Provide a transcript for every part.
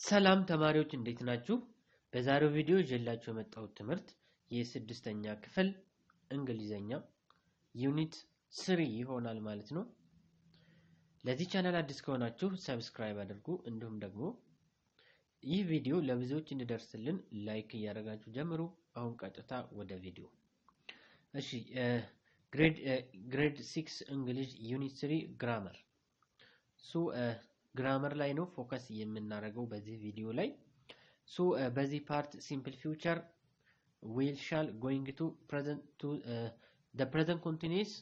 ሰላም ተማሪዎች እንዴት ናችሁ? በዛሬው ቪዲዮ ይዤላችሁ የመጣሁት ትምህርት የስድስተኛ ክፍል እንግሊዘኛ ዩኒት 3 ይሆናል ማለት ነው። ለዚህ ቻናል አዲስ ከሆናችሁ ሰብስክራይብ አድርጉ። እንዲሁም ደግሞ ይህ ቪዲዮ ለብዙዎች እንዲደርስልን ላይክ እያደረጋችሁ ጀምሩ። አሁን ቀጥታ ወደ ቪዲዮ። እሺ ግሬድ 6 እንግሊሽ ዩኒት 3 ግራመር grammar ላይ ነው ፎከስ የምናደርገው በዚህ ቪዲዮ ላይ በዚህ ፓርት simple future will shall going to present to the present continuous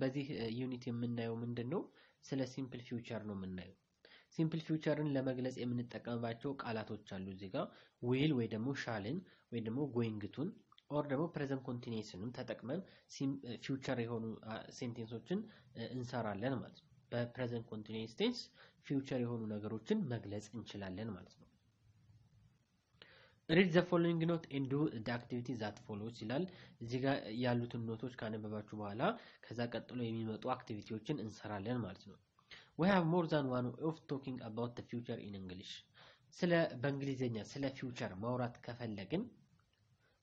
በዚህ ዩኒት የምናየው ምንድነው ስለ simple future ነው የምናየው simple futureን ለመግለጽ የምንጠቀምባቸው ቃላቶች አሉ እዚህ ጋር will ወይ ደግሞ shallን ወይ ደግሞ going to or ደግሞ present continuousንም ተጠቅመን future የሆኑ ሴንቴንሶችን እንሰራለን ማለት ነው በpresent continuous tense future የሆኑ ነገሮችን መግለጽ እንችላለን ማለት ነው read the following note and do the activity that follows ይላል እዚህ ጋር ያሉትን ኖቶች ካነበባችሁ በኋላ ከዛ ቀጥሎ የሚመጡ አክቲቪቲዎችን እንሰራለን ማለት ነው we have more than one way of talking about the future in English ስለ በእንግሊዘኛ ስለ future ማውራት ከፈለግን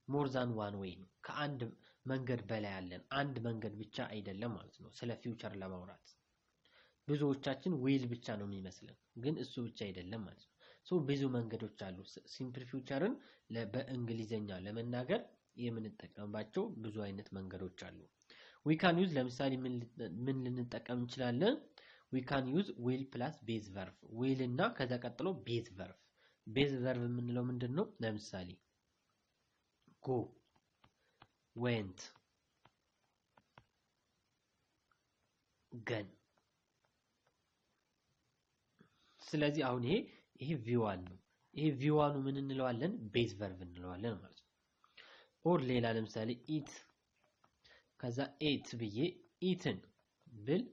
more than one way ከአንድ መንገድ በላይ ያለን አንድ መንገድ ብቻ አይደለም ማለት ነው ስለ future ለማውራት ብዙዎቻችን ዊል ብቻ ነው የሚመስለን ግን እሱ ብቻ አይደለም ማለት ነው ብዙ መንገዶች አሉ ሲምፕል ፊውቸርን በእንግሊዘኛ ለመናገር የምንጠቀምባቸው ብዙ አይነት መንገዶች አሉ we can use ለምሳሌ ምን ልንጠቀም እንችላለን we can use will plus base verb will እና ከዛ ቀጥሎ base verb የምንለው ምንድነው ለምሳሌ go went gone ስለዚህ አሁን ይሄ v1 ነው ይሄ v1 ምን እንለዋለን ቤዝ ቨርብ እንለዋለን ማለት ነው ኦር ሌላ ለምሳሌ eat ከዛ ate ብዬ eaten ብል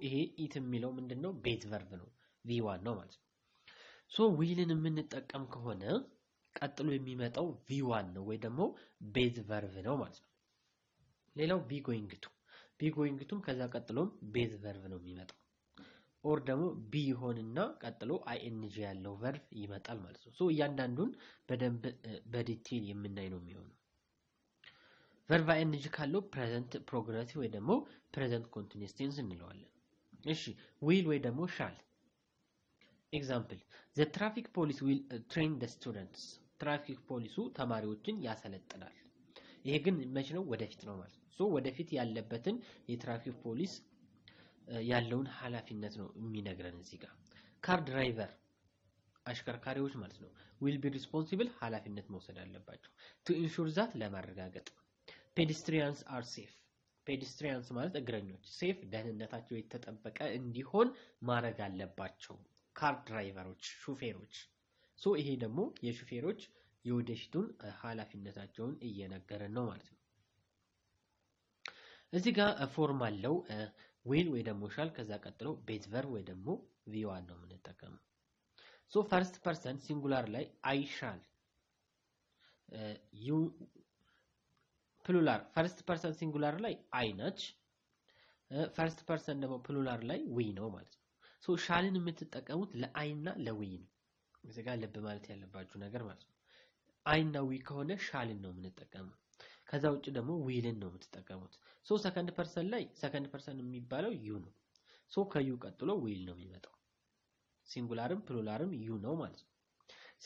ይሄ eat የሚለው ምንድነው ቤዝ ቨርብ ነው v1 ነው ማለት ነው willን የምንጠቀም ከሆነ ቀጥሎ የሚመጣው v1 ነው ወይ ደግሞ ቤዝ ቨርብ ነው ማለት ነው ሌላው be going to ከዛ ቀጥሎም ቤዝ ቨርብ ነው የሚመጣው ኦር ደግሞ ቢ ይሆንና ቀጥሎ ing ያለው ቨርብ ይመጣል ማለት ነው እያንዳንዱን በደንብ በዲቴል የምናይ ነው የሚሆነው ቨርብ ing ካለው present progressive ወይ ደግሞ present continuous tense እንለዋለን እሺ will ወይ ደግሞ shall example the traffic police will train the students traffic police ተማሪዎችን ያሰለጥናል ይሄ ግን መቼ ነው ወደፊት ነው ማለት ነው ወደፊት ያለበትን የትራፊክ ፖሊስ ያለውን ኃላፊነት ነው የሚነግረን እዚህ ጋር ካር ድራይቨር አሽከርካሪዎች ማለት ነው will be responsible ኃላፊነት መውሰድ አለባቸው to ensure that ለማረጋገጥ pedestrians are safe pedestrians ማለት እግረኞች safe ደህንነታቸው የተጠበቀ እንዲሆን ማድረግ አለባቸው ካር ድራይቨሮች ሹፌሮች ይሄ ደግሞ የሹፌሮች የወደፊቱን ኃላፊነታቸውን እየነገረን ነው ማለት ነው እዚህ ጋር ፎርም አለው will ወይ ደግሞ shall ከዛ ቀጥሎ ቤዝ ቨርብ ወይ ደግሞ v1 ነው የምንጠቀመው first person singular ላይ I shall you plural first person singular ላይ I ነች first person ደግሞ plural ላይ we ነው ማለት ነው shallን የምትጠቀሙት ለI እና ለwe ነው እዚህ ጋር ልብ ማለት ያለባችሁ ነገር ማለት ነው I እና we ከሆነ shallን ነው የምንጠቀመው ከዛ ውጪ ደግሞ willን ነው የምትጠቀሙት second person ላይ second person የሚባለው you ነው ከዩ ቀጥሎ will ነው የሚመጣው ሲንጉላርም ፕሉራልም you ነው ማለት ነው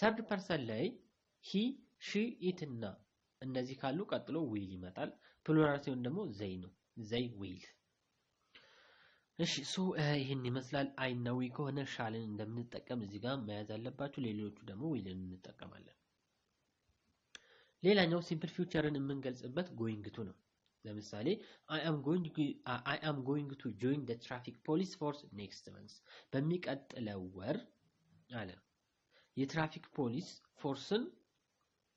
third person ላይ he she it እና እነዚህ ካሉ ቀጥሎ will ይመጣል ፕሉራል ሲሆን ደግሞ they ነው they will እሺ ይሄን ይመስላል I እና we ከሆነ shallን እንደምንጠቀም እዚህ ጋር መያዝ አለባችሁ ሌሎቹ ደግሞ willን እንጠቀማለን ሌላኛው simple futureን የምንገልጽበት going to ነው ለምሳሌ I am going to join the traffic police force next month በሚቀጥለው ወር አለ የትራፊክ ፖሊስ ፎርስን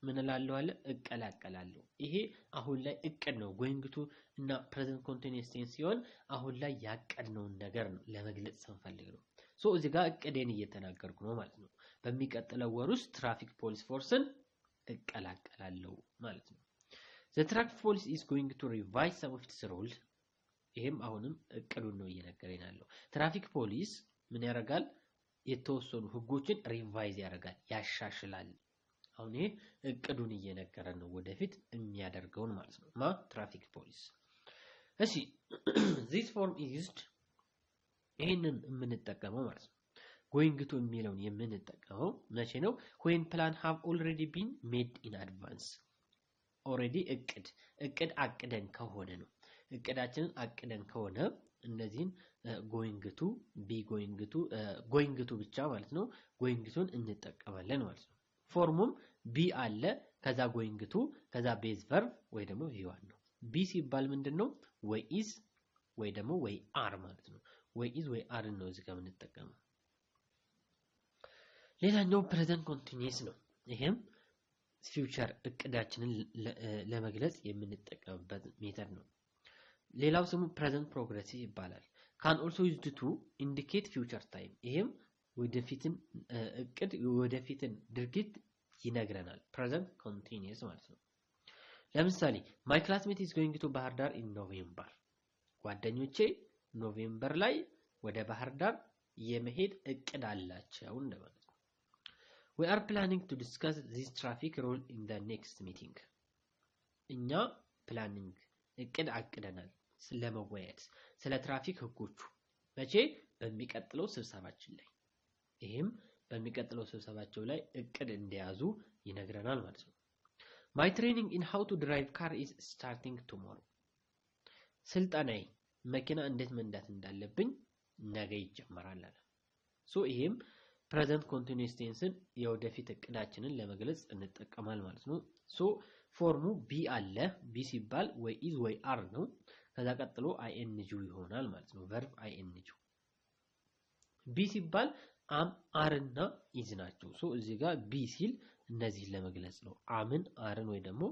ምን እላለሁ አለ እቀላቀላለሁ ይሄ አሁን ላይ እቅድ ነው going to እና present continuous tense ሲሆን አሁን ላይ ያቀድነው ነገር ነው ለመግለጽ ስንፈልግ ነው እዚህ ጋር እቅዴን እየተናገርኩ ነው ማለት ነው በሚቀጥለው ወር ውስጥ ትራፊክ ፖሊስ ፎርስን እቀላቀላለሁ ማለት ነው the traffic police is going to revise some of its rules ይሄም አሁንም እቅዱን ነው እየነገረን ያለው ትራፊክ ፖሊስ ምን ያደርጋል የተወሰኑ ህጎችን ሪቫይዝ ያደርጋል ያሻሽላል አሁን ይሄ እቅዱን እየነገረን ነው ወደፊት የሚያደርገውን ማለት ነው ትራፊክ ፖሊስ እሺ this form is used ይሄንን የምንጠቀመው ማለት ነው going to የሚለውን የምንጠቀመው መቼ ነው when plan have already been made in advance already እቅድ አቅደን ከሆነ ነው እቅዳችንን አቅደን ከሆነ እነዚህን going to ብቻ ማለት ነው going toን እንጠቀማለን ማለት ነው ፎርሙም be አለ ከዛ going to ከዛ base verb ወይ ደግሞ v1 ነው be ሲባል ምንድነው ወይ is ወይ ደግሞ ወይ are ማለት ነው ወይ is ወይ are ነው እዚህ ጋር የምንጠቀመው ሌላኛው present continuous ነው ይሄም future እቅዳችንን ለመግለጽ የምንጠቀምበት ሜተድ ነው ሌላው ስሙ present progressive ይባላል can also used to indicate future time ይሄም ወደፊትን እቅድ ወደፊትን ድርጊት ይነግረናል present continuous ማለት ነው ለምሳሌ my classmate is going to ባህር ዳር in November ጓደኞቼ ኖቬምበር ላይ ወደ ባህር ዳር የመሄድ እቅድ አላቸው እንደማለት ነው we are planning to discuss this traffic rule in the next meeting እኛ planning እቅድ አቅደናል ስለመወያየት ስለ ትራፊክ ህጎቹ መቼ በሚቀጥለው ስብሰባችን ላይ ይሄም በሚቀጥለው ስብሰባቸው ላይ እቅድ እንዲያዙ ይነግረናል ማለት ነው my training in how to drive car is starting tomorrow ስልጣናዬ መኪና እንዴት መንዳት እንዳለብኝ ነገ ይጀምራል አለ ሶ ይሄም present continuous tenseን የወደፊት እቅዳችንን ለመግለጽ እንጠቀማል ማለት ነው ሶ ፎርሙ be አለ be ሲባል ወይ is ወይ are ነው ከዛ ቀጥሎ ing ይሆናል ማለት ነው verb ing be ሲባል am are እና is ናቸው ሶ እዚህ ጋር be ሲል እነዚህን ለመግለጽ ነው አምን አርን ወይ ደግሞ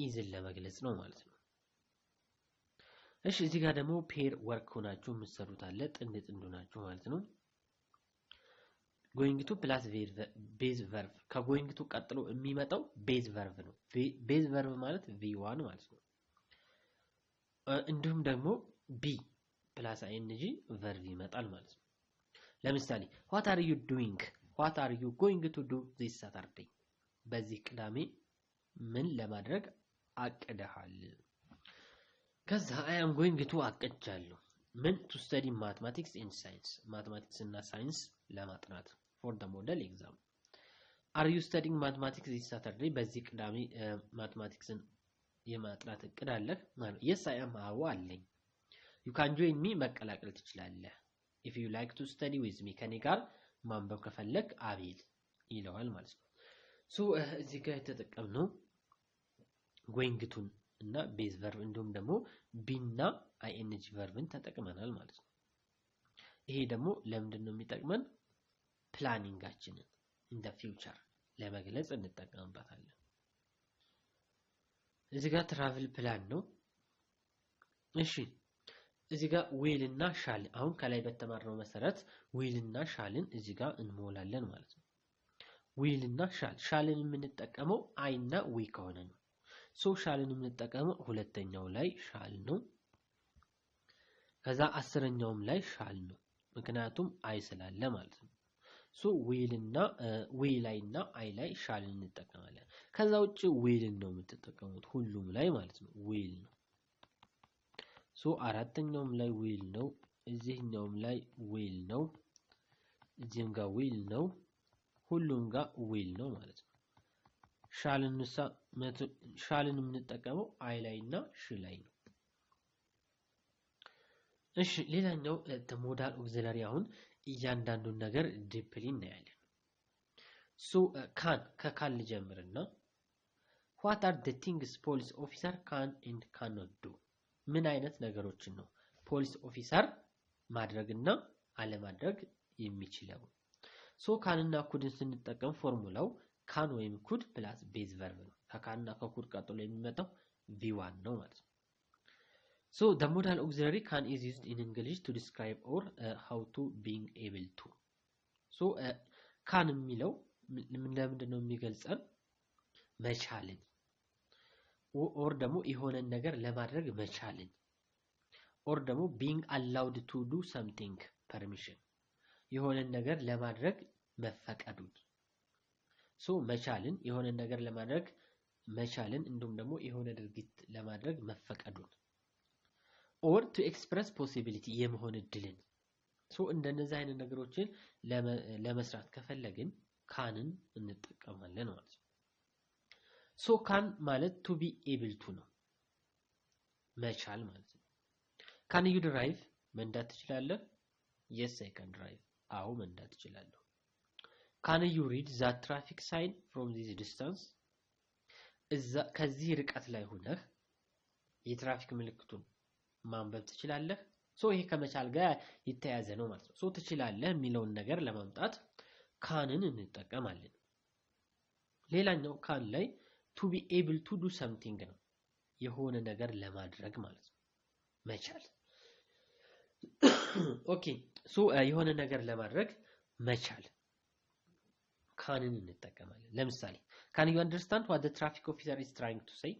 isን ለመግለጽ ነው ማለት ነው እሺ እዚህ ጋር ደግሞ ፔር ወርክ ሆናችሁ የምትሰሩት አለ ጥንድ ሆናችሁ ማለት ነው going to plus base verb ከgoing to ቀጥሎ የሚመጣው base verb ነው base verb ማለት v1 ማለት ነው እንዲሁም ደግሞ be plus ing verb ይመጣል ማለት ነው ለምሳሌ what are you doing what are you going to do this Saturday በዚህ ቅዳሜ ምን ለማድረግ አቅደሃል ከዛ I am going to አቅጃለሁ ምን to study mathematics and science mathematics እና science ለማጥናት for the model exam are you studying mathematics this Saturday በዚህ ቅዳሜ mathematics የማጥናት እቅድ አለህ ማለት yes I am አዎ አለኝ you can join me መቀላቀል ትችላለህ if you like to study with me ከኔ ጋር ማንበብ ከፈለክ አቤል ይለዋል ማለት ነው ሶ እዚህ ጋር የተጠቀምነው going to እና base verb እንዲሁም ደግሞ be እና ing verbን ተጠቅመናል ማለት ነው ይሄ ደግሞ ለምንድን ነው የሚጠቅመን ፕላኒንጋችንን in the future ለመግለጽ እንጠቀምበታለን እዚህ ጋር ትራቭል ፕላን ነው እሺ እዚህ ጋር will እና shall አሁን ከላይ በተማርነው መሰረት will እና shallን እዚህ ጋር እንሞላለን ማለት ነው will እና shallን የምንጠቀመው I እና we ከሆነ ነው ሶ shallን የምንጠቀመው ሁለተኛው ላይ shall ነው ከዛ አስረኛውም ላይ shall ነው ምክንያቱም I ስላለ ማለት ነው ሶ will እና we ላይ እና I ላይ shallን እንጠቀማለን ከዛ ውጪ will ነው የምትጠቀሙት ሁሉም ላይ ማለት ነው will ነው ሶ አራተኛውም ላይ will ነው እዚህኛውም ላይ will ነው እዚህም ጋር will ነው ሁሉም ጋር will ነው ማለት ነው shallን የምንጠቀመው I ላይ እና sh ላይ ነው እሺ ሌላኛው modal auxiliary አሁን እያንዳንዱን ነገር ዲፕሊ እናያለን ሶ ከካን ልጀምርና what are the things police officer can and cannot do ምን አይነት ነገሮችን ነው ፖሊስ ኦፊሰር ማድረግና አለማድረግ የሚችለው ሶ ካንና ኩድን ስንጠቀም ፎርሙላው ካን ወይም ኩድ ፕላስ ቤዝ ቨርብ ነው ከካንና ከኩድ ቀጥሎ የሚመጣው v1 ነው ማለት ነው so the modal auxiliary can is used in English to describe or how to being able to so can የሚለው ለምንድን ነው የሚገልጸን መቻልን or ደግሞ የሆነ ነገር ለማድረግ መቻልን or ደግሞ being allowed to do something permission የሆነን ነገር ለማድረግ መፈቀዱን ሶ መቻልን የሆነ ነገር ለማድረግ መቻልን እንዲሁም ደግሞ የሆነ ድርጊት ለማድረግ መፈቀዱን or to express possibility የመሆን እድልን ሶ እንደነዚህ አይነት ነገሮችን ለመስራት ከፈለግን ካንን እንጠቀማለን ማለት ነው ሶ ካን ማለት to be able to ነው መቻል ማለት ነው can you drive መንዳት ትችላለህ yes I can drive አዎ መንዳት እችላለሁ can you read the traffic sign from this distance ከዚህ ርቀት ላይ ሆነህ የትራፊክ ምልክቱን ማንበብ ትችላለህ ሶ ይሄ ከመቻል ጋር ይተያያዘ ነው ማለት ነው ሶ ትችላለህ የሚለውን ነገር ለማምጣት ካንን እንጠቀማለን ሌላኛው ካን ላይ to be able to do something ነው የሆነ ነገር ለማድረግ ማለት ነው መቻል ኦኬ ሶ የሆነ ነገር ለማድረግ መቻል ካንን እንጠቀማለን ለምሳሌ can you understand what the traffic officer is trying to say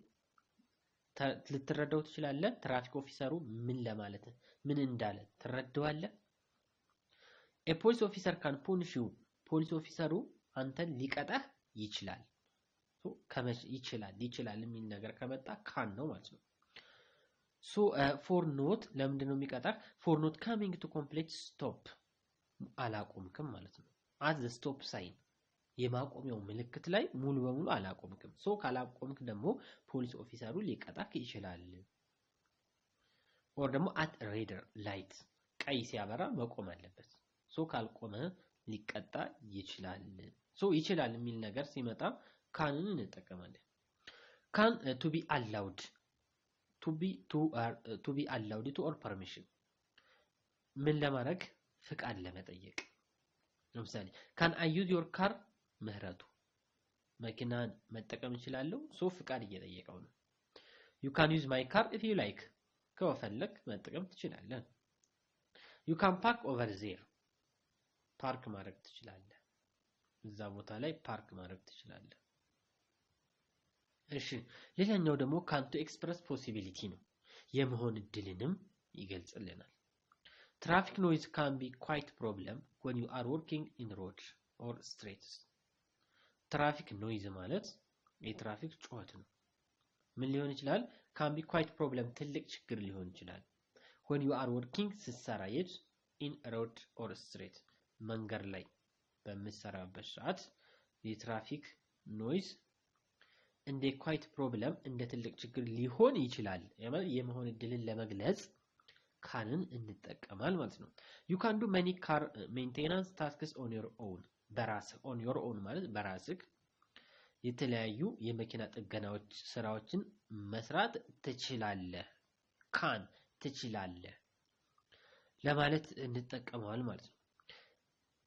ልትረዳው ትችላለህ ትራፊክ ኦፊሰሩ ምን ለማለት ምን እንዳለ ትረዳዋለህ a police officer can punish you ፖሊስ ኦፊሰሩ አንተን ሊቀጣህ ይችላል ሶ ይችላል የሚል ነገር ከመጣ ካን ነው ማለት ነው ሶ for not ለምንድነው የሚቀጣህ for not coming to complete stop አላቆምክም ማለት ነው at the stop sign የማቆሚያው ምልክት ላይ ሙሉ በሙሉ አላቆምክም ሶ ካላቆምክ ደግሞ ፖሊስ ኦፊሰሩ ሊቀጣክ ይችላል or ደግሞ at red light ቀይ ሲያበራ መቆም አለበት ሶ ካልቆመ ሊቀጣ ይችላል ሶ ይችላል የሚል ነገር ሲመጣ ካንን እንጠቀማለን can to be allowed to be allowed to or permission ምን ለማድረግ ፍቃድ ለመጠየቅ ለምሳሌ can I use your car ምህረቱ መኪናን መጠቀም ይችላል ሶ ፍቃድ እየጠየቀው ነው you can use my car if you like ከፈለክ መጠቀም ትችላለህ you can park over there ፓርክ ማድረግ ትችላለህ እዛ ቦታ ላይ ፓርክ ማድረግ ትችላለህ እሺ ሌላኛው ደግሞ can to express possibility ነው የመሆን እድልንም ይገልጽልናል traffic noise can be quite problem when you are working in roads or streets traffic noise ማለት የትራፊክ ጩኸት ነው ምን ሊሆን ይችላል can be quite problem ትልቅ ችግር ሊሆን ይችላል when you are working ስትሰራ in road or street መንገድ ላይ በመሰራበት ሰዓት የትራፊክ ኖይዝ እንደ quite problem እንደ ትልቅ ችግር ሊሆን ይችላል የመሆን እድልን ለመግለጽ ካንን እንጠቀማል ማለት ነው you can do many car maintenance tasks on your own በራስህ on your own ማለት በራስህ የተለያዩ የመኪና ጥገናዎች ስራዎችን መስራት ትችላለህ can ትችላለህ ለማለት እንጠቀመዋል ማለት ነው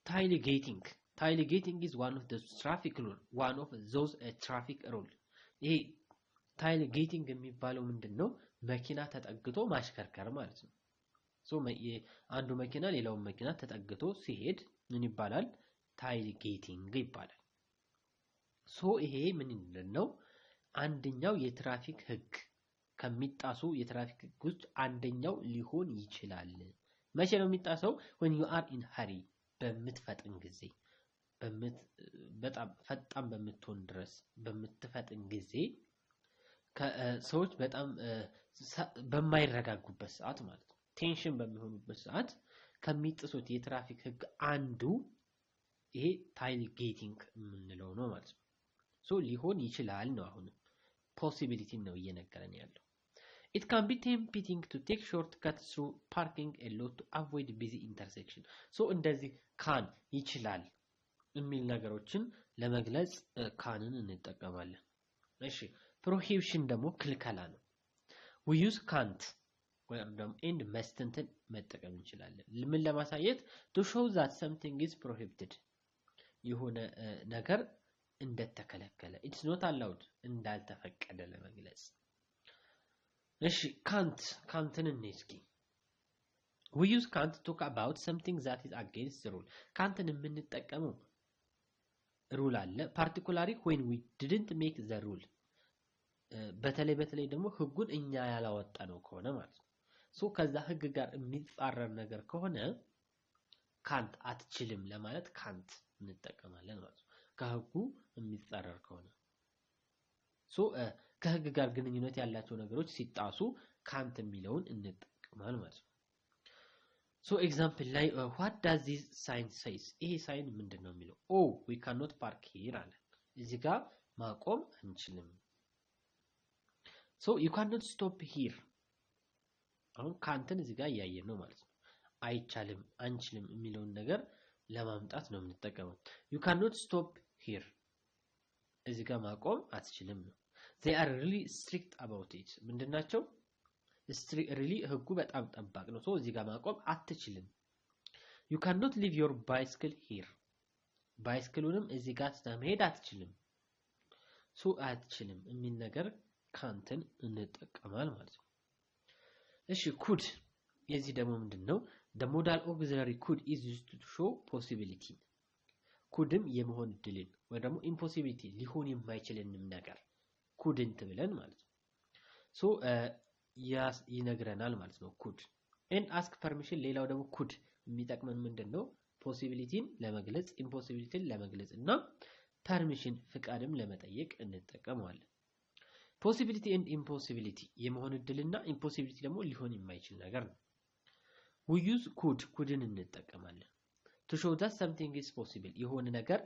tailgating is one of the traffic rule one of those traffic rule ይሄ tailgating የሚባለው ምንድነው መኪና ተጠግቶ ማሽከርከር ማለት ነው ሶ አንዱ መኪና ሌላው መኪና ተጠግቶ ሲሄድ ምን ይባላል tailgating ይባላል ሶ ይሄ ምንድነው አንደኛው የትራፊክ ህግ ከሚጣሱ የትራፊክ ህግ ውስጥ አንደኛው ሊሆን ይችላል መቼ ነው የሚጣሰው when you are in hurry በምትፈጥን ጊዜ በጣም ፈጣን በምትሆን ድረስ በምትፈጥን ጊዜ ከሰዎች በጣም በማይረጋጉበት ሰዓት ማለት ነው ቴንሽን በሚሆኑበት ሰዓት ከሚጥሱት የትራፊክ ህግ አንዱ ይሄ tailgating የምንለው ነው ማለት ነው ሶ ሊሆን ይችላል ነው አሁን possibility ነው እየነገረን ያለው it can be tempting to take shortcuts through parking a lot to avoid busy intersection so እንደዚህ can ይችላል የሚል ነገሮችን ለመግለጽ ካንን እንጠቀማለን እሺ prohibition ደግሞ ክልከላ ነው we use can't ወይም ደግሞ end mustn't መጠቀም እንችላለን ምን ለማሳየት to show that something is prohibited የሆነ ነገር እንደተከለከለ it's not allowed እንዳልተፈቀደ ለመግለጽ እሺ can'ትን እንስኪ we use can't to talk about something that is against the rule can'ትን የምንጠቀመው ሩል አለ particularly when we didn't make the rule በተለይ ደግሞ ህጉን እኛ ያላወጣነው ከሆነ ማለት ነው ሶ ከዛ ህግ ጋር የሚጻረር ነገር ከሆነ ካንት አትችልም ለማለት ካንት እንጠቀማለን ማለት ነው ከህጉ የሚጻረር ከሆነ ከህግ ጋር ግንኙነት ያላቸው ነገሮች ሲጣሱ ካንት የሚለውን እንጠቀማለን ማለት ነው ኤግዛምፕል ላይ what does this sign says ይሄ ሳይን ምንድነው የሚለው we cannot park here አለ እዚህ ጋር ማቆም አንችልም you cannot stop here አሁን ካንተን እዚህ ጋር ያያየን ነው ማለት ነው አይቻልም አንችልም የሚለውን ነገር ለማምጣት ነው የምንጠቀመው you cannot stop here እዚህ ጋር ማቆም አትችልም ነው they are really strict about it ምንድናቸው really ህጉ በጣም ጠባቅ ነው እዚህ ጋር ማቆም አትችልም you cannot leave your bicycle here ባይስክሉንም እዚህ ጋር መሄድ አትችልም አትችልም የሚል ነገር ካንተን እንጠቀማል ማለት ነው እሺ could የዚህ ደግሞ ምንድነው the modal auxiliary could is used to show possibility couldም የመሆን ድልን ወይ ደግሞ impossibility ሊሆን የማይችልንም ነገር couldn't ብለን ማለት ነው ይነግረናል ማለት ነው could and ask permission ሌላው ደግሞ could የሚጠቅመን ምንድነው possibilityን ለመግለጽ impossibilityን ለመግለጽ እና permission ፍቃድም ለመጠየቅ እንጠቀመዋለን possibility and impossibility የመሆን ድልና impossibility ደግሞ ሊሆን የማይችል ነገር ነው we use couldን እንጠቀማለን to show that something is possible የሆነ ነገር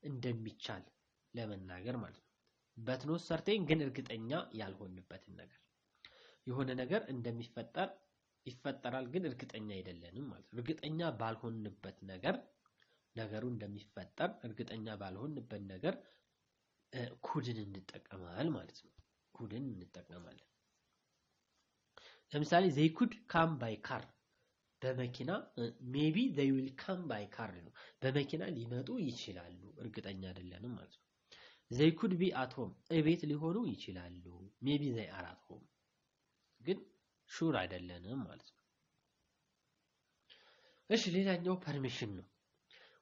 እንደሚቻል ለመናገር ማለት ነው but not certain ግን እርግጠኛ ያልሆንበትን ነገር የሆነ ነገር እንደሚፈጠር ይፈጠራል ግን እርግጠኛ አይደለንም ማለት ነው እርግጠኛ ባልሆንበት ነገር ነገሩ እንደሚፈጠር እርግጠኛ ባልሆንበት ነገር couldን እንጠቀማለን ማለት ነው couldን እንጠቀማለን ለምሳሌ they could come by car በመኪና maybe they will come by car ነው በመኪና ሊመጡ ይችላሉ እርግጠኛ አይደለንም ማለት ነው they could be at home እቤት ሊሆኑ ይችላሉ maybe they are at home ግን sure አይደለንም ማለት ነው እሺ ሌላኛው permission ነው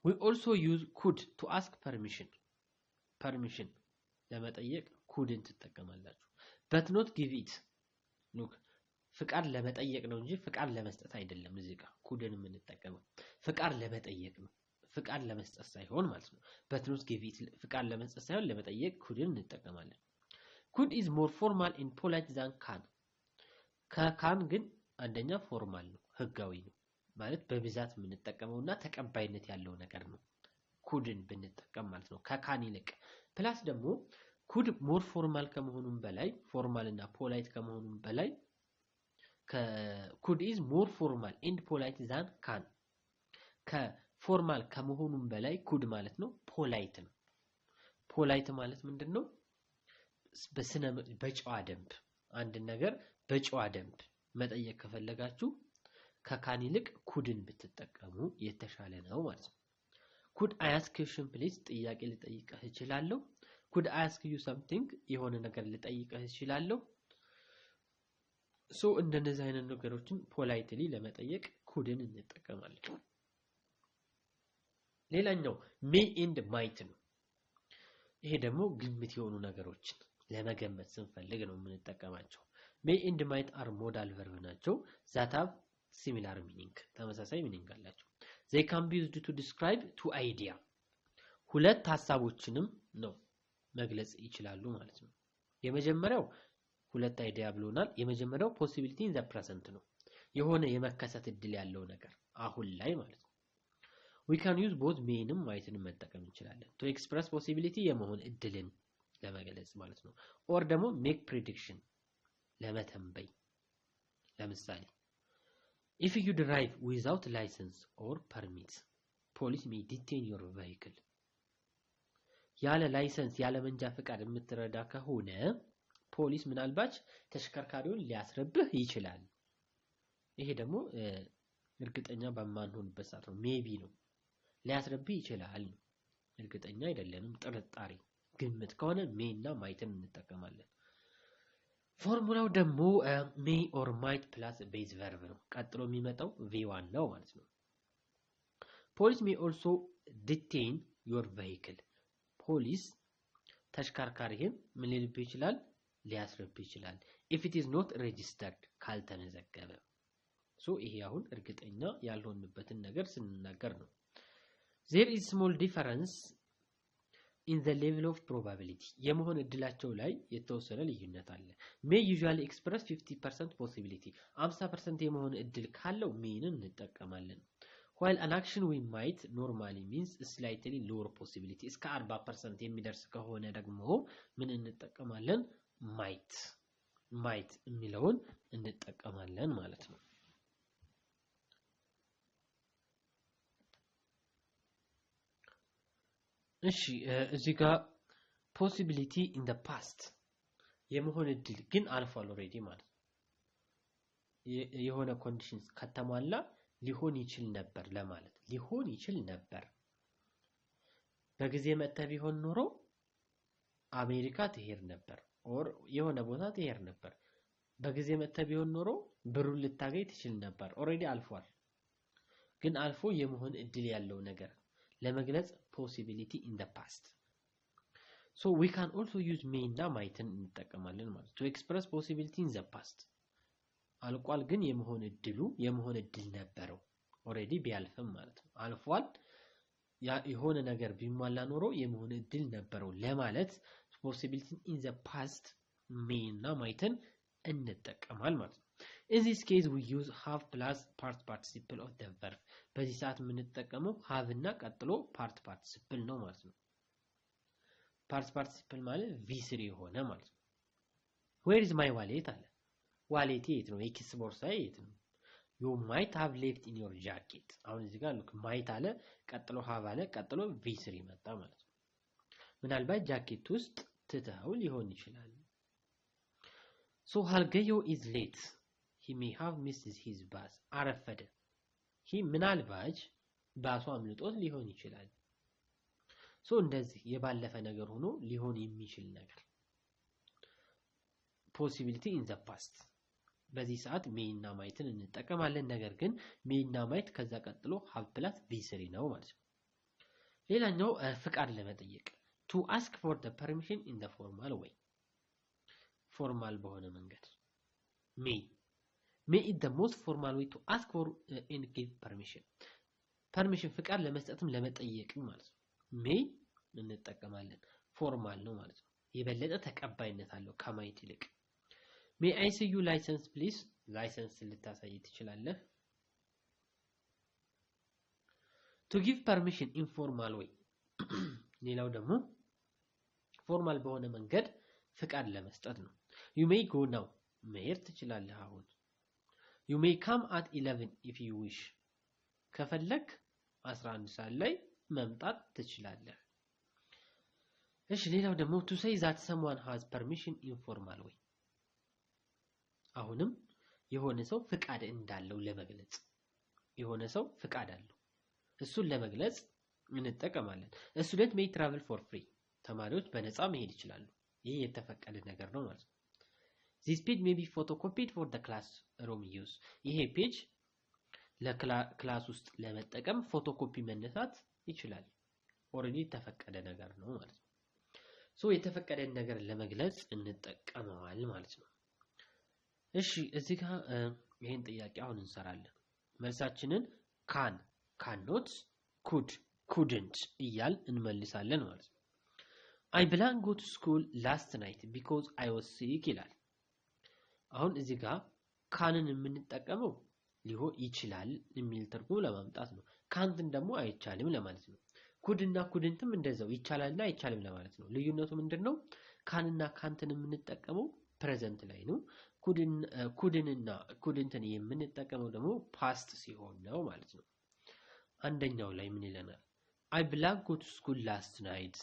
we also use could to ask permission ለመጠየቅ couldን ትጠቀማላችሁ but not give it look ፍቃድ ለመጠየቅ ነው እንጂ ፍቃድ ለመስጠት አይደለም እዚህ ጋር couldን የምንጠቀመው ፍቃድ ለመጠየቅ ነው ፍቃድ ለመስጠት ሳይሆን ማለት ነው but not give it ፍቃድ ለመስጠት ሳይሆን ለመጠየቅ couldን እንጠቀማለን could is more formal and polite than can ግን አንደኛ ፎርማል ነው ህጋዊ ነው ማለት በብዛት የምንጠቀመውና ተቀባይነት ያለው ነገር ነው couldን ብንጠቀም ማለት ነው ከካን ይልቅ ፕላስ ደግሞ could more formal ከመሆኑም በላይ ፎርማል እና ፖላይት ከመሆኑም በላይ could is more formal and polite than can ከፎርማል ከመሆኑም በላይ could ማለት ነው ፖላይት ነው ፖላይት ማለት ምንድነው በጨዋ ደንብ አንድ ነገር በጨዋ ደንብ መጠየቅ ከፈለጋችሁ ከካን ይልቅ couldን ብትጠቀሙ የተሻለ ነው ማለት ነው could I ask you please ጥያቄ ልጠይቅህ እችላለሁ could I ask you something የሆነ ነገር ልጠይቅህ እችላለሁ እንደነዚህ አይነት ነገሮችን ፖላይትሊ ለመጠየቅ couldን እንጠቀማለን ሌላኛው may and might ነው ይሄ ደግሞ ግምት የሆኑ ነገሮችን ለመገመት ስንፈልግ ነው የምንጠቀማቸው may and might are modal verb ናቸው that have similar meaning ተመሳሳይ meaning አላቸው they can be used to describe two idea ሁለት ሐሳቦችንም ነው መግለጽ ይችላሉ ማለት ነው የመጀመሪያው ሁለት አይዲያ ብሎናል የመጀመሪያው possibility in the present ነው የሆነ የመከሰት እድል ያለው ነገር አሁን ላይ ማለት ነው we can use both mayንም mightንም መጠቀም እንችላለን to express possibility የመሆን እድልን ለመግለጽ ማለት ነው or ደግሞ make prediction ለመተንበይ ለምሳሌ if you drive without license or permit police may detain your vehicle ያለ ላይሰንስ ያለ መንጃ ፈቃድ የምትረዳ ከሆነ ፖሊስ ምናልባት ተሽከርካሪውን ሊያስረብህ ይችላል ይሄ ደግሞ እርግጠኛ በማንሆንበት ሰዓት ነው ሜቢ ነው ሊያስረብህ ይችላል እርግጠኛ አይደለንም ጥርጣሬ ግምት ከሆነ may እና mightን እንጠቀማለን ፎርሙላው ደግሞ may or might plus base verb ነው ቀጥሎ የሚመጣው v1 ነው ማለት ነው police may also detain your vehicle ፖሊስ ተሽከርካሪህን ምን ሊልብ ይችላል ሊያስረብ ይችላል if it is not registered ካልተመዘገበ ሶ ይሄ አሁን እርግጠኛ ያልሆንበትን ነገር ስንናገር ነው። there is small difference in the level of probability የመሆን እድላቸው ላይ የተወሰነ ልዩነት አለ። may usually express 50% possibility 50% የመሆን እድል ካለው mayን እንጠቀማለን። while an action we might normally means slightly lower possibility እስከ 40% የሚደርስ ከሆነ ደግሞ ምን እንጠቀማለን? might የሚለውን እንጠቀማለን ማለት ነው። እሺ እዚህ ጋር possibility in the past የመሆን እድል ግን አልፏል already ማለት ነው። የሆነ conditions ከተሟላ ሊሆን ይችል ነበር ለማለት ሊሆን ይችል ነበር። በጊዜ መጥተህ ቢሆን ኖሮ አሜሪካ ትሄድ ነበር or የሆነ ቦታ ትሄድ ነበር። በጊዜ መጥተህ ቢሆን ኖሮ ብሩን ልታገኝ ትችል ነበር። already አልፏል። ግን አልፎ የመሆን እድል ያለው ነገር ለመግለጽ possibility in the past. So we can also use may እና might እንጠቀማለን ማለት to express possibility in the past. አልቋል ግን የመሆን እድል ነበረው already ቢያልፍም ማለት ነው። አልፏል የሆነ ነገር ቢሟላ ኖሮ የመሆን እድል ነበረው ለማለት possibility in the past may እና might እንጠቀማል ማለት ነው። In this case we use have plus past participle of the verb. በዚህ ሰዓት የምንጠቀመው have እና ቀጥሎ part participle ነው ማለት ነው። past participle ማለት v3 ሆነ ማለት ነው። Where is my wallet አለ። ዋሌቴ የት ነው? የኪስ ቦርሳዬ የት ነው? You might have left in your jacket. አሁን እዚህ ጋር look might አለ ቀጥሎ have አለ ቀጥሎ v3 መጣ ማለት ነው። ምናልባት ጃኬት ውስጥ ትተኸው ሊሆን ይችላል። So Halgayo is late. He may have missed his bus. አረፈደ። he ምናልባት ባሱ አምልጦት ሊሆን ይችላል። so እንደዚህ የባለፈ ነገር ሆኖ ሊሆን የሚችል ነገር possibility in the past በዚህ ሰዓት may እና mightን እንጠቀማለን። ነገር ግን may እና might ከዛ ቀጥሎ have plus v3 ነው ማለት ነው። ሌላኛው ፍቃድ ለመጠየቅ to ask for the permission in the formal way formal በሆነ መንገድ may is the most formal way to ask for and give permission ፍቃድ ለመስጠትም ለመጠየቅም ማለት ነው። may እንጠቀማለን formal ነው ማለት ነው። የበለጠ ተቀባይነት አለው ከማይት ይልቅ። may I see you license please license ልታሳይ ትችላለህ። to give permission in formal way ሌላው ደግሞ formal በሆነ መንገድ ፍቃድ ለመስጠት ነው። you may go now መሄድ ትችላለህ አሁን። you may come at 11 if you wish ከፈለክ 11 ሰዓት ላይ መምጣት ትችላለህ። እሺ ሌላው ደግሞ to say that someone has permission in formal way አሁንም የሆነ ሰው ፍቃድ እንዳለው ለመግለጽ የሆነ ሰው ፍቃድ አለው እሱን ለመግለጽ እንጠቀማለን። a student may travel for free ተማሪዎች በነፃ መሄድ ይችላሉ። ይሄ የተፈቀደ ነገር ነው ማለት ነው። this page may be photocopied for the classroom use ይሄ ፔጅ ለክላስ ውስጥ ለመጠቀም ፎቶኮፒ መነሳት ይችላል። ኦሬዲ የተፈቀደ ነገር ነው ማለት ነው። ሶ የተፈቀደን ነገር ለመግለጽ እንጠቀመዋል ማለት ነው። እሺ እዚህ ጋር ይሄን ጥያቄ አሁን እንሰራለን። መልሳችንን can cannot could couldn't እያል እንመልሳለን ማለት ነው። I plan go to school last night because I was sick ይላል። አሁን እዚህ ጋር ካንን የምንጠቀመው ሊሆን ይችላል የሚል ትርጉም ለማምጣት ነው። ካንትን ደግሞ አይቻልም ለማለት ነው። ኩድና ኩድንትም እንደዛው ይቻላልና አይቻልም ለማለት ነው። ልዩነቱ ምንድነው? ካንና ካንትን የምንጠቀመው ፕሬዘንት ላይ ነው። ኩድንና ኩድንትን የምንጠቀመው ደግሞ ፓስት ሲሆን ነው ማለት ነው። አንደኛው ላይ ምን ይለናል? I plan go to school last night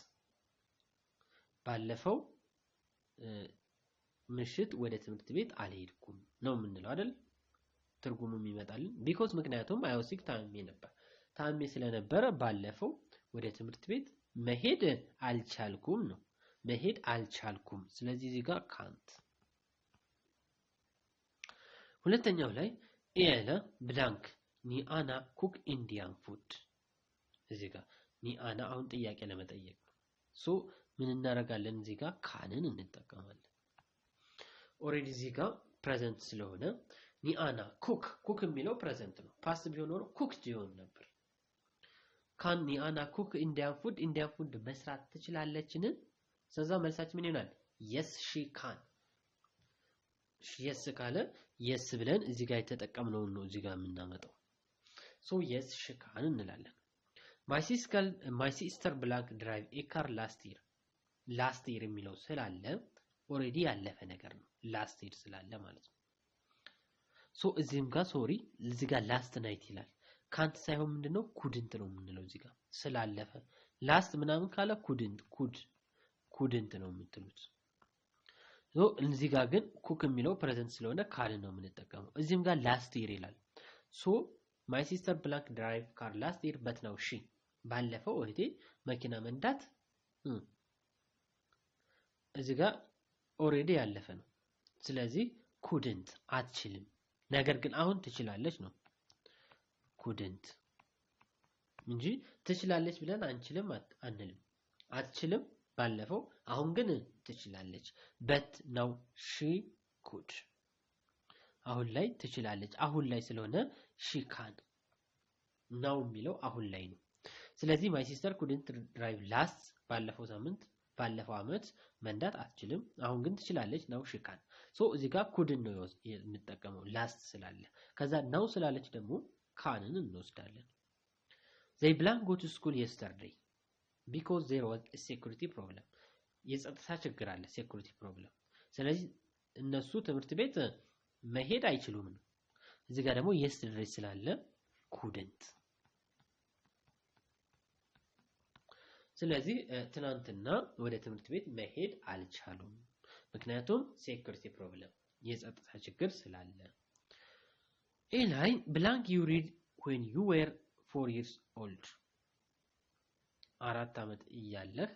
ባለፈው ምሽት ወደ ትምህርት ቤት አልሄድኩም ነው የምንለው አይደል? ትርጉሙም ይመጣልን because ምክንያቱም I was sick ታሜ ስለነበረ ባለፈው ወደ ትምህርት ቤት መሄድ አልቻልኩም ነው። መሄድ አልቻልኩም። ስለዚህ እዚህ ጋር can't። ሁለተኛው ላይ ኤለ ብላንክ ኒአና ኩክ ኢንዲያን ፉድ እዚህ ጋር ኒአና አሁን ጥያቄ ለመጠየቅ ነው። ሶ ምን እናደርጋለን? እዚህ ጋር ካንን እንጠቀማለን። ኦሬዲ እዚህ ጋር ፕሬዘንት ስለሆነ ኒአና ኩክ የሚለው ፕሬዘንት ነው ፓስት ቢሆን ኖሮ ኩክድ ይሆን ነበር ካን ኒአና ኩክ ኢንዲያን ፉድ መስራት ትችላለችን ስለዛ መልሳችን ምን ይሆናል yes she can yes ካለ yes ብለን እዚህ ጋር የተጠቀምነው ነው እዚህ ጋር የምናመጣው so yes she can እንላለን my sister blank drive a car last year የሚለው ስላለ ኦሬዲ ያለፈ ነገር ነው last year ስላለ ማለት ነው so እዚህም ጋር ሶሪ እዚህ ጋር last night ይላል ካንት ሳይሆን ምንድነው couldn't ነው የምንለው እዚህ ጋር ስላለፈ last ምናምን ካለ couldn't ነው የምትሉት so እዚህ ጋር ግን cook የሚለው present ስለሆነ ካል ነው የምንጠቀመው እዚህም ጋር last year ይላል so my sister blank drive car last year but now she ባለፈው እህቴ መኪና መንዳት እዚህ ጋር ኦሬዲ ያለፈ ነው ስለዚህ couldn't አትችልም ነገር ግን አሁን ትችላለች ነው couldn't እንጂ ትችላለች ብለን አንችልም አንልም አትችልም ባለፈው አሁን ግን ትችላለች but now she could አሁን ላይ ትችላለች አሁን ላይ ስለሆነ she can now የሚለው አሁን ላይ ነው ስለዚህ my sister couldn't drive last ባለፈው አመት መንዳት አትችልም አሁን ግን ትችላለች now she can so እዚህ ጋር couldn't ነው የምንጠቀመው last ስላለ ከዛ now ስላለች ደግሞ canን እንወስዳለን they blank go to school yesterday because there was a security problem የጸጥታ ችግር አለ security problem ስለዚህ እነሱ ትምህርት ቤት መሄድ አይችሉም ነው እዚህ ጋር ደግሞ yesterday ስላለ couldn't ስለዚህ ትናንትና ወደ ትምህርት ቤት መሄድ አልቻሉም ምክንያቱም security problem የጸጥታ ችግር ስላለ ኤላይ blank you read when you were 4 years old 4 አመት እያለህ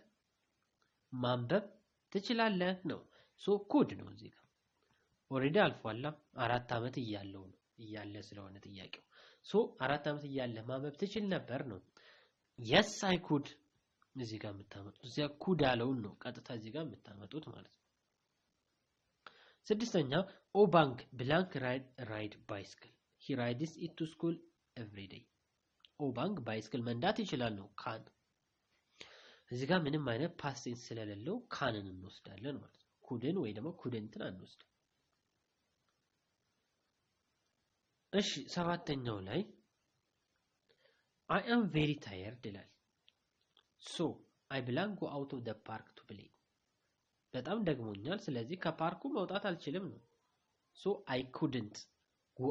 ማንበብ ትችላለህ ነው so could ነው እዚህ ጋር ኦሬዲ አልፏላ 4 አመት እያለ ስለሆነ ጥያቄው so 4 አመት እያለ ማንበብ ትችል ነበር ነው yes I could እዚህ ጋር የምታመጡት እዚያ could ያለውን ነው ቀጥታ እዚህ ጋር የምታመጡት ማለት ነው ስድስተኛ ኦባንክ blank ride bicycle he rides it to school every day ኦባንክ ባይስክል መንዳት ይችላል ነው can እዚህ ጋር ምንም አይነት past tense ስለሌለው canን እንወስዳለን ማለት ነው couldn't ወይ ደግሞ couldn't አንወስድ እሺ ሰባተኛው ላይ I am very tired ይላል so I belong go out of the park to play በጣም ደግሞኛል ስለዚህ ከፓርኩ መውጣት አልችልም ነው so I couldn't go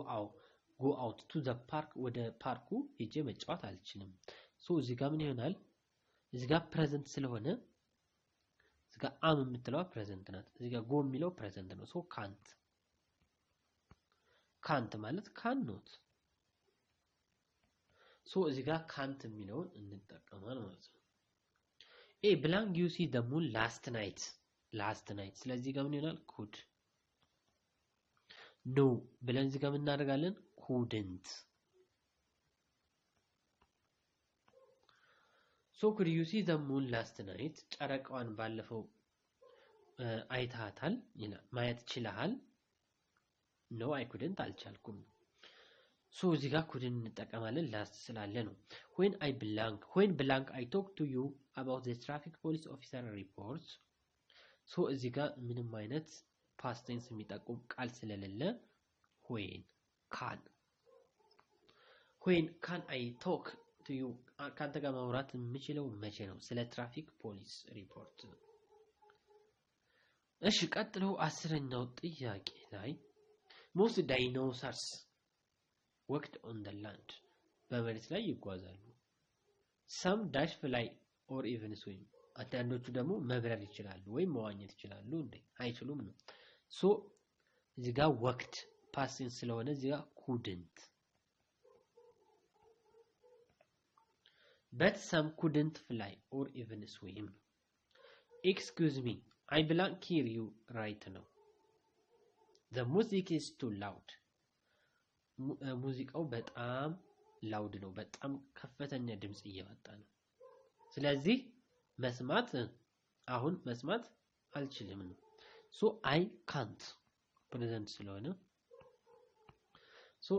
out to the park ወደ ፓርኩ ሄጄ መጫወት አልችልም so እዚህ ጋር ምን ይሆናል እዚህ ጋር present ስለሆነ እዚህ ጋር am የምትለው present ናት እዚህ ጋር go የሚለው present ነው so can't ማለት cannot so እዚህ ጋር can't የሚለውን እንጠቀማለን ማለት ነው blank you see the moon last night ስለዚህ ጋር ምን ይሆናል could no ብለን እዚህ ጋር ምን እናደርጋለን couldn't so could you see the moon last night ጨረቃዋን ባለፈው አይታታል ይላል ማየት ይችላል no I couldn't አልቻልኩም so እዚህ ጋር couldn't እንጠቀማለን last ስላለ ነው when blank I talk to you about the traffic police officer reports so እዚህ ጋር ምንም አይነት past tense የሚጠቁም ቃል ስለሌለ when can I talk to you ካንተ ጋር ማውራት የምችለው መቼ ነው ስለ ትራፊክ ፖሊስ ሪፖርት እሺ ቀጥሎ 10ኛው ጥያቄ ላይ most dinosaurs walked on the land በመሬት ላይ ይጓዛሉ some dash fly or even swim አንዳንዶቹ ደግሞ መብረር ይችላሉ ወይ መዋኘት ይችላሉ እንዴ አይችሉም ነው so እዚህ ጋር walked past tense ስለሆነ እዚህ ጋር couldn't but some couldn't fly or even swim excuse me I blank hear you right now the music is too loud ሙዚቃው በጣም ላውድ ነው በጣም ከፍተኛ ድምጽ እየወጣ ነው ስለዚህ አሁን መስማት አልችልም ነው so I can't present ስለሆነ ሶ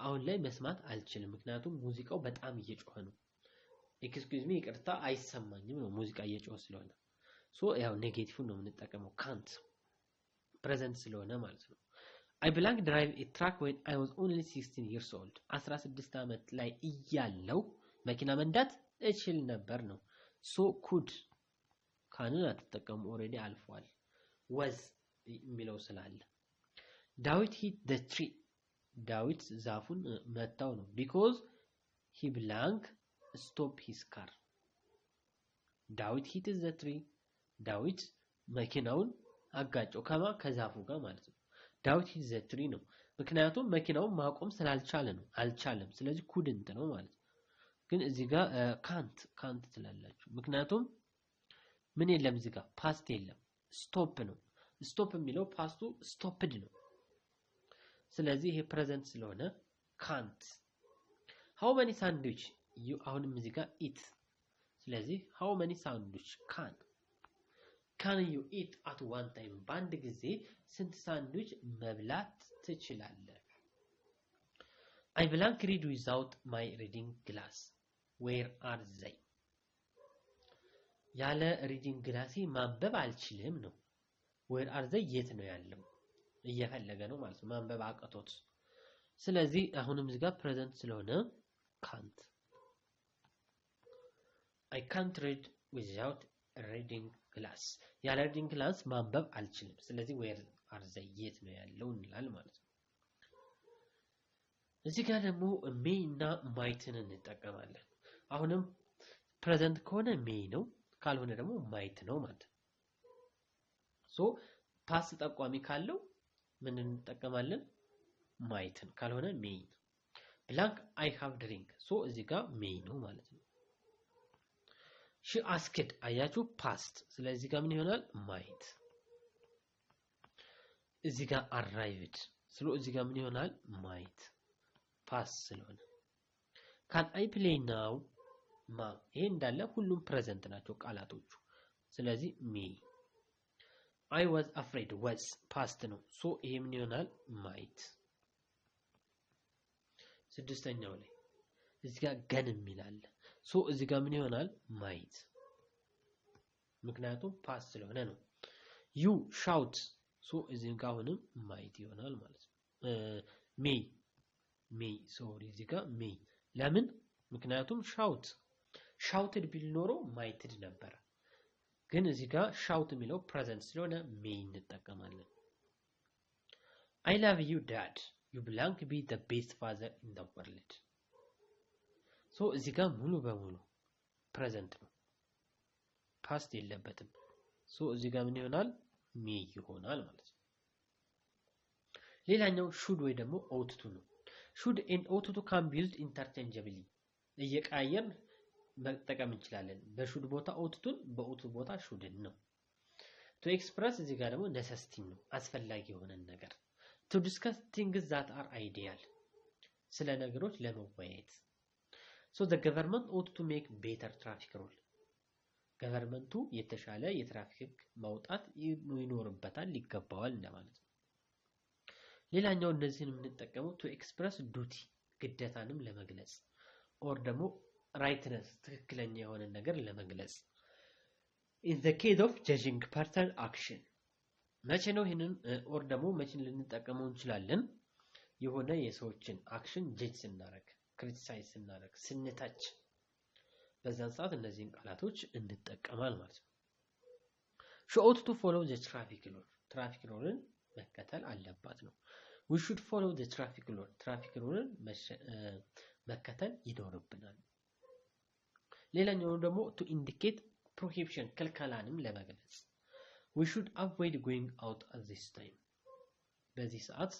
አሁን ላይ መስማት አልችልም ምክንያቱም ሙዚቃው በጣም እየጮኸ ነው ኤክስኪውዝ ሚ ይቅርታ አይሰማኝም ነው ሙዚቃ እየጮኸ ስለሆነ ሶ ያው ኔጌቲቭን ነው የምንጠቀመው ካንት ፕሬዘንት ስለሆነ ማለት ነው I belong drive a truck when I was only 16 years old 16 ዓመት ላይ እያለው መኪና መንዳት እችል ነበር ነው ሶ could ካንን አትጠቀሙ ኦሬዲ አልፏል was የሚለው ስላለ ዳዊት hit the tree ዳዊት ዛፉን መታው ነው because he belong stop his car ዳዊት hit the tree ዳዊት መኪናውን አጋጨው ከዛፉ ጋር ማለት ነው ዳዊት hit the tree ነው ምክንያቱም መኪናውን ማቆም ስላልቻለ ነው አልቻለም ስለዚህ couldn't ነው ማለት ግን እዚህ ጋር ካንት ትላላችሁ ምክንያቱም ምን የለም እዚህ ጋር ፓስት የለም ስቶፕ ነው ስቶፕ የሚለው ፓስቱ ስቶፕድ ነው ስለዚህ ይሄ ፕሬዘንት ስለሆነ ካንት how many sandwich you አሁንም እዚህ ጋር eat ስለዚህ how many sandwich can you eat at one time በአንድ ጊዜ ስንት ሳንድዊች መብላት ትችላለህ I blank read without my reading glass where are they ያለ ሪዲንግ ግላሴ ማንበብ አልችልም ነው where are they የት ነው ያለው እየፈለገ ነው ማለት ነው ማንበብ አቅቶት ስለዚህ አሁንም እዚህ ጋር ፕሬዘንት ስለሆነ can't I can't read without reading glass ያለ ሪዲንግ ግላስ ማንበብ አልችልም ስለዚህ where are they የት ነው ያለው እንላል ማለት ነው እዚህ ጋር ደግሞ may እና mightን እንጠቀማለን አሁንም ፕሬዘንት ከሆነ may ነው ካልሆነ ደግሞ might ነው ማለት ነው ሶ ፓስት ጠቋሚ ካለው ምን እንጠቀማለን mightን ካልሆነ may blank I have drink ሶ እዚህ ጋር may ነው ማለት ነው she asked አያችሁ ፓስት ስለዚህ ጋር ምን ይሆናል might እዚህ ጋር arrived ስለዚህ ጋር ምን ይሆናል might ፓስት ስለሆነ can I play now ይሄ እንዳለ ሁሉም ፕሬዘንት ናቸው ቃላቶቹ ስለዚህ me I was afraid was past ነው ሶ ይሄ ምን ይሆናል might ስድስተኛው ላይ እዚህ ጋር ገን የሚላል ሶ እዚህ ጋር ምን ይሆናል might ምክንያቱም ፓስት ስለሆነ ነው you shout ሶ እዚህ ጋር አሁንም might ይሆናል ማለት ነው may ሶሪ እዚህ ጋር may ለምን ምክንያቱም shouted ቢል ኖሮ mightድ ነበር ግን እዚህ ጋር shout የሚለው ፕሬዘንት ስለሆነ may እንጠቀማለን I love you dad you belong to be the best father in the world ሶ እዚህ ጋር ሙሉ በሙሉ ፕሬዘንት ነው ፓስት የለበትም ሶ እዚህ ጋር ምን ይሆናል may ይሆናል ማለት ነው ሌላኛው should ወይ ደግሞ ought to ነው should and ought to can be used interchangeably እየቀያየርን መጠቀም እንችላለን በሹድ ቦታ ought-ቱን በought ቦታ shouldን ነው to express እዚህ ጋር ደግሞ necessity ነው አስፈላጊ የሆነ ነገር to discuss things that are ideal ስለ ነገሮች ለመወያየት so the government ought to make better traffic rule ገቨርመንቱ የተሻለ የትራፊክ ማውጣት ይኖርበታል ይገባዋል እንደማለት ነው ሌላኛው እነዚህን የምንጠቀመው to express duty ግዴታንም ለመግለጽ or ደግሞ rightness ትክክለኛ የሆነ ነገር ለመግለጽ in the case of judging personal action መቼ ነው ይሄንን or ደግሞ መቼ ልንጠቀመው እንችላለን የሆነ የሰዎችን አክሽን ጀጅ ስናደርግ ክሪቲሳይዝ ስናደርግ ስንታች በዛን ሰዓት እነዚህን ቃላቶች እንጠቀማል ማለት ነው she ought to follow the traffic law traffic law-ን መከተል አለባት ነው we should follow the traffic law traffic law-ን መከተል ይኖርብናል ሌላኛው ደግሞ to indicate prohibition ከልከላንም ለመግለጽ we should avoid going out at this time በዚህ ሰዓት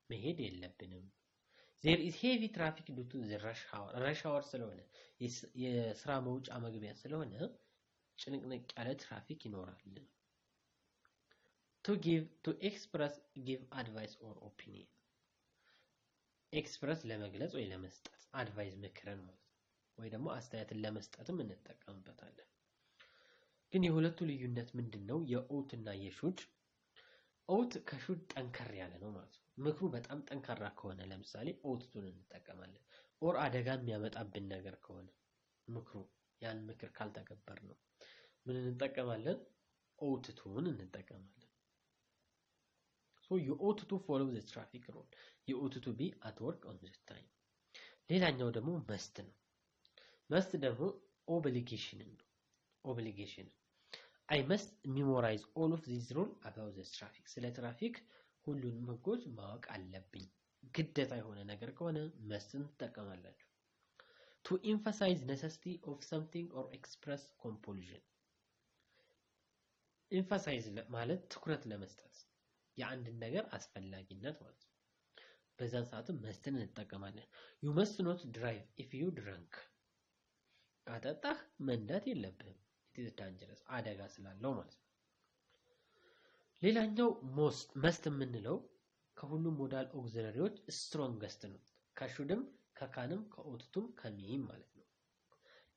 መሄድ የለብንም there is heavy traffic due to the rush hour ስለሆነ የስራ መውጫ መግቢያ ስለሆነ ጭንቅንቅ ያለ ትራፊክ ይኖራል to express give advice or opinion express ለመግለጽ ወይ ለመስጠት advice ምክርን ማለት ወይ ደግሞ አስተያየትን ለመስጠትም እንጠቀምበታለን ግን የሁለቱ ልዩነት ምንድነው የought እና የshould ought ከshould ጠንከር ያለ ነው ማለት ነው ምክሩ በጣም ጠንካራ ከሆነ ለምሳሌ ኦትቱን እንጠቀማለን። ኦር አደጋ የሚያመጣብን ነገር ከሆነ ምክሩ ያን ምክር ካልተገበር ነው ምን እንጠቀማለን? ኦትቱን እንጠቀማለን። So you ought to follow the traffic rule. You ought to be at work on this time. ሌላኛው ደግሞ መስት ነው። መስት ደግሞ ኦብሊጌሽን ነው። ኦብሊጌሽን I must memorize all of these rules about the traffic. ስለ ትራፊክ ሁሉንም ህጎች ማወቅ አለብኝ። ግዴታ የሆነ ነገር ከሆነ መስትን ትጠቀማላችሁ። To emphasize necessity of something or express compulsion. emphasize ማለት ትኩረት ለመስጠት የአንድን ነገር አስፈላጊነት ማለት ነው። በዛን ሰዓትም መስትን እንጠቀማለን። You must not drive if you drink. ካጠጣህ መንዳት የለብህም። It is dangerous. አደጋ ስላለው ማለት ነው። ሌላኛው መስት የምንለው ከሁሉም ሞዳል ኦክሲለሪዎች ስትሮንገስት ነው። ከሹድም ከካንም ከኦትቱም ከሚም ማለት ነው።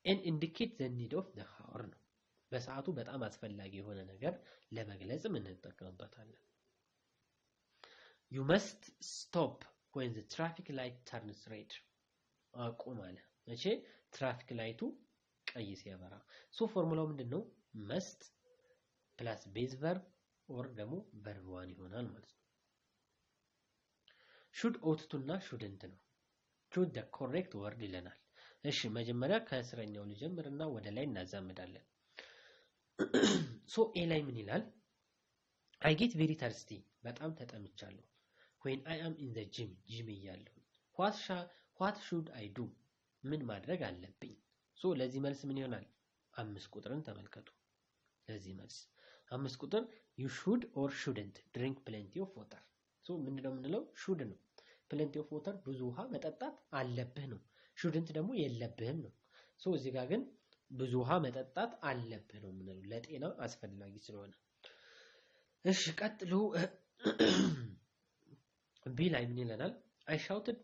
and indicate the need of the hour ነው። በሰዓቱ በጣም አስፈላጊ የሆነ ነገር ለመግለጽ እንጠቀምበታለን። You must stop when the traffic light turns red. አቁም አለ መቼ? ትራፊክ ላይቱ ቀይ ሲያበራ። ሶ ፎርሙላው ምንድነው? must plus base verb or ደግሞ verb 1 ይሆናል ማለት ነው። should ought to እና shouldn't ነው። choose the correct word ይለናል። እሺ መጀመሪያ ከስረኛው ልጀምርና ወደ ላይ እናዛምዳለን። ሶ ኤ ላይ ምን ይላል? I get very thirsty. በጣም ተጠምቻለሁ። when I am in the gym እያለሁ what should I do? ምን ማድረግ አለብኝ? ሶ ለዚህ መልስ ምን ይሆናል? 5 ቁጥርን ተመልከቱ። ለዚህ መልስ 5 ቁጥር you should or shouldn't drink plenty of water. ሶ ምንድነው የምንለው? should ነው። plenty of water ብዙ ውሃ መጠጣት አለብህ ነው። shouldn't ደግሞ የለብህም ነው። ሶ እዚህ ጋር ግን ብዙ ውሃ መጠጣት አለብህ ነው የምንለው ለጤና አስፈላጊ ስለሆነ። እሺ ቀጥሎ ቢ ላይ ምን ይለናል? I shouted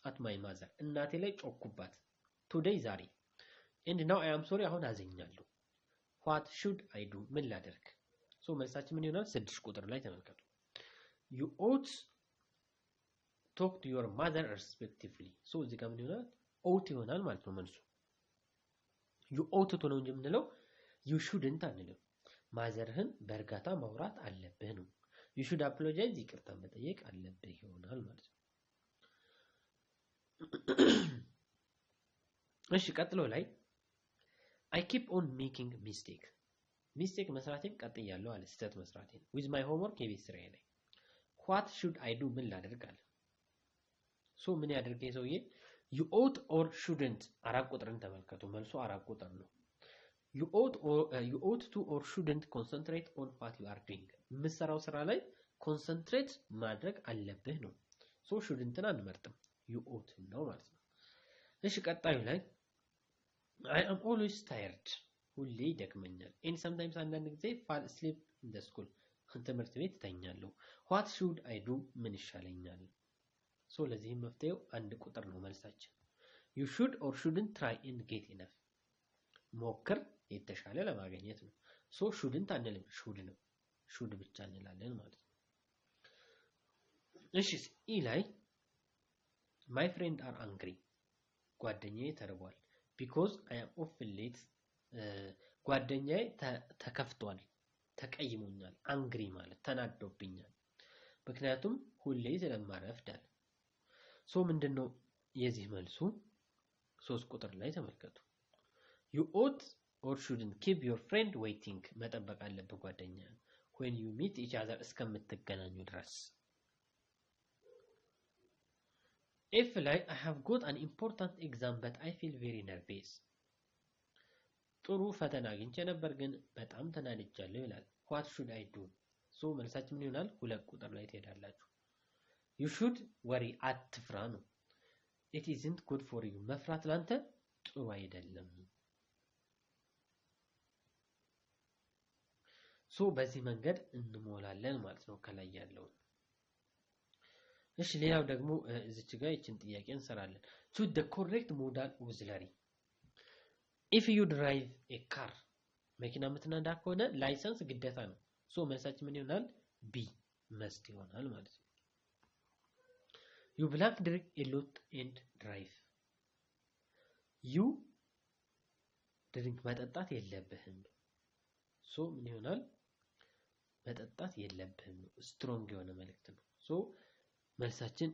at my mother. እናቴ ላይ ጮኩባት today ዛሬ and now I am sorry አሁን አዘኛለሁ። what should I do? ምን ላደርግ? ሶ መልሳችን ምን ይሆናል? 6 ቁጥር ላይ ተመልከቱ። you ought talk to your mother respectively. ሶ እዚህ ጋር ምን ይሆናል? ought ይሆናል ማለት ነው መልሱ። you ought to ነው እንጂ የምንለው you shouldn't አንልም። ማዘርህን በእርጋታ ማውራት አለብህ ነው። you should apologize ይቅርታ መጠየቅ አለብህ ይሆናል ማለት ነው። እሺ ቀጥሎ ላይ I keep on making mistake መስራቴን ቀጥያለሁ አለ። ስህተት መስራቴን with my homework የቤት ስራዬ ላይ what should I do? ምን ላደርግ አለ። ሶ ምን ያደርግ ሰውዬ? you ought or shouldn't 4 ቁጥርን ተመልከቱ። መልሱ 4 ቁጥር ነው። you ought to or shouldn't concentrate on what you are doing. የምትሰራው ስራ ላይ ኮንሰንትሬት ማድረግ አለብህ ነው። ሶ shouldn't አንመርጥም you ought ነው ማለት ነው። እሺ ቀጣዩ ላይ I am always tired. ሁሌ ይደክመኛል። and sometimes አንዳንድ ጊዜ fall asleep in the school. ትምህርት ቤት ተኛለሁ። what should I do? ምን ይሻለኛል? ሶ ለዚህም መፍትሄው 1 ቁጥር ነው መልሳችን። you should or shouldn't try and get enough. ሞክር የተሻለ ለማግኘት ነው። ሶ shouldn't አንልም should ነው። should ብቻ እንላለን ማለት ነው። እሺ ኢ ላይ my friend are angry. ጓደኛዬ ተርቧል because I am often late. ጓደኛዬ ተከፍቷል ተቀይሞኛል። angry ማለት ተናዶብኛል ምክንያቱም ሁሌ ስለማረፍዳል። ሶ ምንድነው የዚህ መልሱ? 3 ቁጥር ላይ ተመልከቱ። you ought or shouldn't keep your friend waiting. መጠበቅ አለበት ጓደኛህን when you meet each other እስከምትገናኙ ድረስ። if ላይ I have got an important exam but I feel very nervous. ጥሩ ፈተና አግኝቼ ነበር ግን በጣም ተናድጃለሁ ይላል። what should I do? ሶ መልሳችን ምን ይሆናል? 2 ቁጥር ላይ ትሄዳላችሁ። you should worry አትፍራ ነው። it isn't good for you. መፍራት ላንተ ጥሩ አይደለም። ሶ በዚህ መንገድ እንሞላለን ማለት ነው ከላይ ያለው። እሺ ሌላው ደግሞ እዚች ጋር እቺን ጥያቄ እንሰራለን። choose the correct modal auxiliary. if you drive a car መኪና የምትነዳ ከሆነ ላይሰንስ ግዴታ ነው። ሶ መልሳችን ምን ይሆናል? ቢ መስት ይሆናል ማለት ነው። you blank drink a lot and drive you ድሪንክ መጠጣት የለብህም ሶ ምን ይሆናል መጠጣት የለብህም ስትሮንግ የሆነ መልእክት ነው ሶ መልሳችን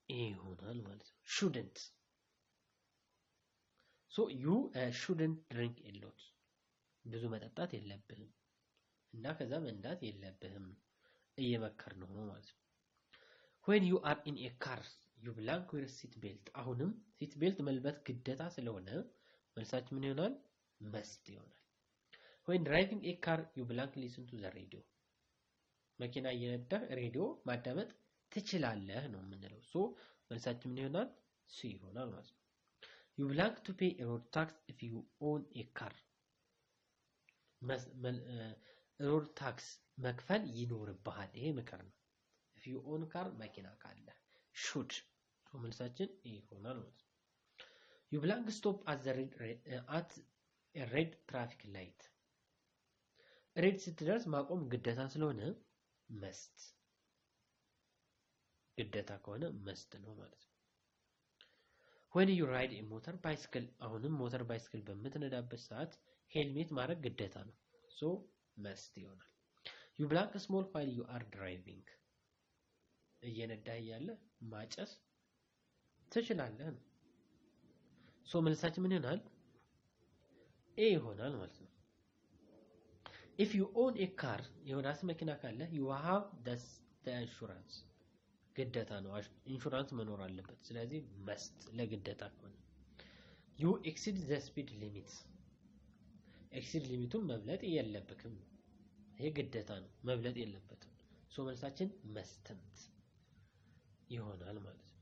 ኤ ይሆናል ማለት ነው shouldn't so you shouldn't drink a lot ብዙ መጠጣት የለብህም እና ከዛ መንዳት የለብህም እየመከር ነው ማለት ነው when you are in a car you blank wear seat belt አሁንም seat belt መልበስ ግዴታ ስለሆነ መልሳችን ምን ይሆናል must ይሆናል when driving a car you blank listen to the radio መኪና እየነዳህ ሬዲዮ ማዳመጥ ትችላለህ ነው የምንለው ሶ መልሳችን ምን ይሆናል ሲ ይሆናል ማለት ነው you blank to pay a road tax if you own a car road tax መክፈል ይኖርብሃል ይሄ ምክር ነው if you own car መኪና ካለ should ሶ መልሳችን ኤ ይሆናል ማለት ነው you blank stop at a red traffic light ሬድ ስትደርስ ማቆም ግዴታ ስለሆነ must ግዴታ ከሆነ must ነው ማለት ነው when you ride a motor bicycle አሁንም ሞተር ባይስክል በምትነዳበት ሰዓት ሄልሜት ማድረግ ግዴታ ነው so must ይሆናል you blank smoke while you are driving እየነዳህ ያለ ማጨስ ትችላለህ ነው so መልሳችን ምን ይሆናል ኤ ይሆናል ማለት ነው if you own a car የራስ መኪና ካለ you have the insurance ግዴታ ነው ኢንሹራንስ መኖር አለበት ስለዚህ must ለግዴታ ከሆነ you exceed the speed limit exceed ሊሚቱን መብለጥ የለበትም ይሄ ግዴታ ነው መብለጥ የለበትም so መልሳችን mustn't ይሆናል ማለት ነው